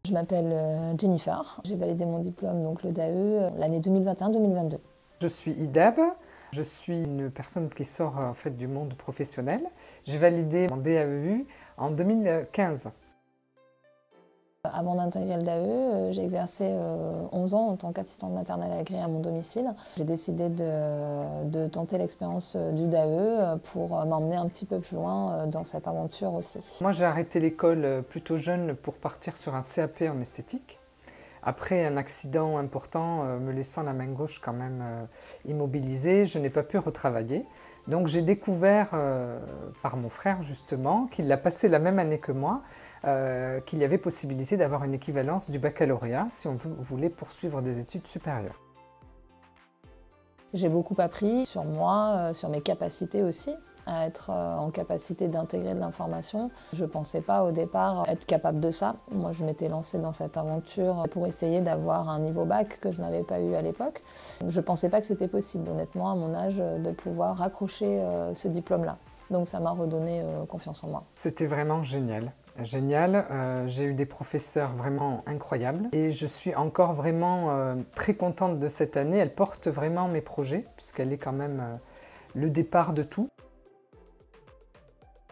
Je m'appelle Jennifer, j'ai validé mon diplôme, donc le DAE, l'année 2021-2022. Je suis IDAB, je suis une personne qui sort en fait du monde professionnel. J'ai validé mon DAEU en 2015. Avant d'intégrer le DAE, j'ai exercé 11 ans en tant qu'assistante maternelle agréée à mon domicile. J'ai décidé de tenter l'expérience du DAE pour m'emmener un petit peu plus loin dans cette aventure aussi. Moi, j'ai arrêté l'école plutôt jeune pour partir sur un CAP en esthétique. Après un accident important me laissant la main gauche quand même immobilisée, je n'ai pas pu retravailler. Donc j'ai découvert par mon frère justement, qu'il l'a passé la même année que moi, qu'il y avait possibilité d'avoir une équivalence du baccalauréat si on voulait poursuivre des études supérieures. J'ai beaucoup appris sur moi, sur mes capacités aussi, à être en capacité d'intégrer de l'information. Je ne pensais pas au départ être capable de ça. Moi, je m'étais lancée dans cette aventure pour essayer d'avoir un niveau bac que je n'avais pas eu à l'époque. Je ne pensais pas que c'était possible, honnêtement, à mon âge, de pouvoir raccrocher ce diplôme-là. Donc ça m'a redonné confiance en moi. C'était vraiment génial. Génial, j'ai eu des professeurs vraiment incroyables et je suis encore vraiment très contente de cette année. Elle porte vraiment mes projets puisqu'elle est quand même le départ de tout.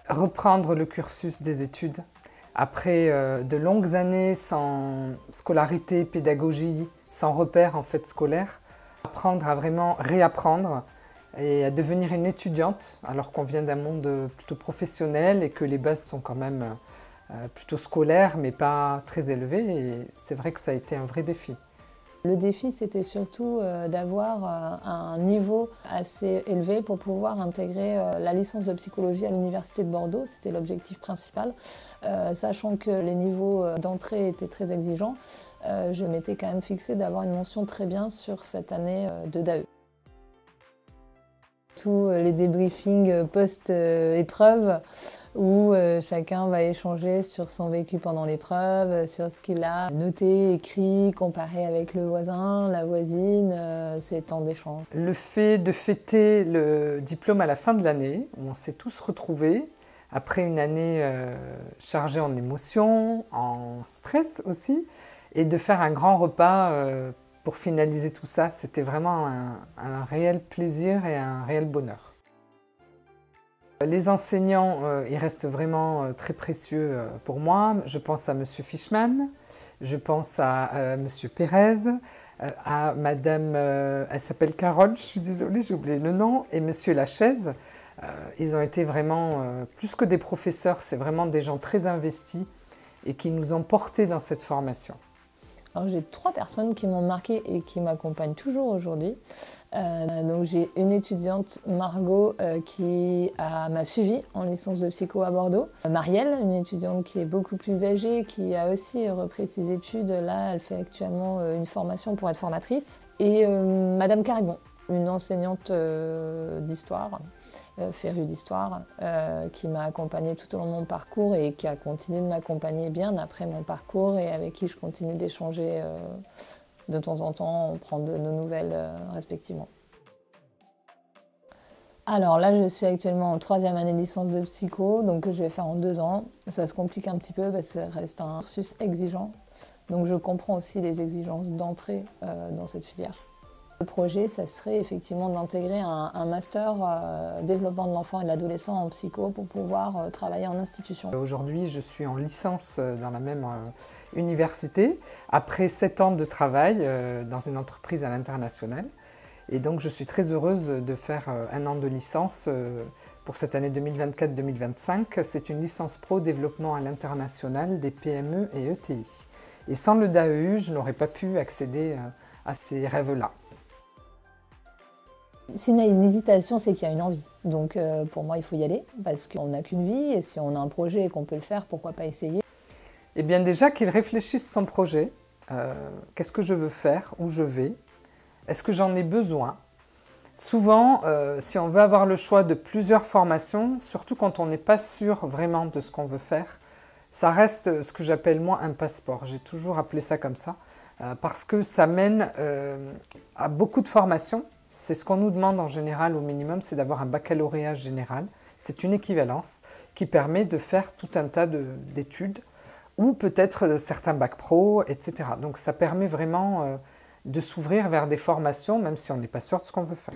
Reprendre le cursus des études après de longues années sans scolarité, pédagogie, sans repère en fait scolaire. Apprendre à vraiment réapprendre et à devenir une étudiante alors qu'on vient d'un monde plutôt professionnel et que les bases sont quand même plutôt scolaires mais pas très élevées et c'est vrai que ça a été un vrai défi. Le défi, c'était surtout d'avoir un niveau assez élevé pour pouvoir intégrer la licence de psychologie à l'Université de Bordeaux. C'était l'objectif principal. Sachant que les niveaux d'entrée étaient très exigeants, je m'étais quand même fixée d'avoir une mention très bien sur cette année de DAE. Tous les débriefings post-épreuve où chacun va échanger sur son vécu pendant l'épreuve, sur ce qu'il a noté, écrit, comparé avec le voisin, la voisine, ces temps d'échange. Le fait de fêter le diplôme à la fin de l'année, où on s'est tous retrouvés, après une année chargée en émotions, en stress aussi, et de faire un grand repas pour finaliser tout ça, c'était vraiment un réel plaisir et un réel bonheur. Les enseignants, ils restent vraiment très précieux pour moi. Je pense à Monsieur Fischmann, je pense à Monsieur Pérez, à Madame, elle s'appelle Carole, je suis désolée, j'ai oublié le nom, et Monsieur Lachaise. Ils ont été vraiment, plus que des professeurs, c'est vraiment des gens très investis et qui nous ont portés dans cette formation. J'ai 3 personnes qui m'ont marquée et qui m'accompagnent toujours aujourd'hui. Donc j'ai une étudiante, Margot, qui m'a suivie en licence de psycho à Bordeaux. Marielle, une étudiante qui est beaucoup plus âgée, qui a aussi repris ses études. Là, elle fait actuellement une formation pour être formatrice. Et Madame Caribon, une enseignante d'histoire, férue d'histoire, qui m'a accompagnée tout au long de mon parcours et qui a continué de m'accompagner bien après mon parcours et avec qui je continue d'échanger de temps en temps, on prend de nos nouvelles respectivement. Alors là, je suis actuellement en 3e année de licence de psycho, donc je vais faire en 2 ans. Ça se complique un petit peu parce que ça reste un cursus exigeant. Donc je comprends aussi les exigences d'entrée dans cette filière. Le projet, ça serait effectivement d'intégrer un master développement de l'enfant et de l'adolescent en psycho pour pouvoir travailler en institution. Aujourd'hui, je suis en licence dans la même université, après 7 ans de travail dans une entreprise à l'international. Et donc, je suis très heureuse de faire un an de licence pour cette année 2024-2025. C'est une licence pro développement à l'international des PME et ETI. Et sans le DAEU, je n'aurais pas pu accéder à ces rêves-là. S'il y a une hésitation, c'est qu'il y a une envie. Donc pour moi, il faut y aller parce qu'on n'a qu'une vie et si on a un projet et qu'on peut le faire, pourquoi pas essayer? Eh bien déjà qu'il réfléchisse son projet. Qu'est-ce que je veux faire? Où je vais? Est-ce que j'en ai besoin? Souvent, si on veut avoir le choix de plusieurs formations, surtout quand on n'est pas sûr vraiment de ce qu'on veut faire, ça reste ce que j'appelle moi un passeport. J'ai toujours appelé ça comme ça parce que ça mène à beaucoup de formations. C'est ce qu'on nous demande en général au minimum, c'est d'avoir un baccalauréat général. C'est une équivalence qui permet de faire tout un tas d'études ou peut-être certains bacs pro, etc. Donc ça permet vraiment de s'ouvrir vers des formations, même si on n'est pas sûr de ce qu'on veut faire.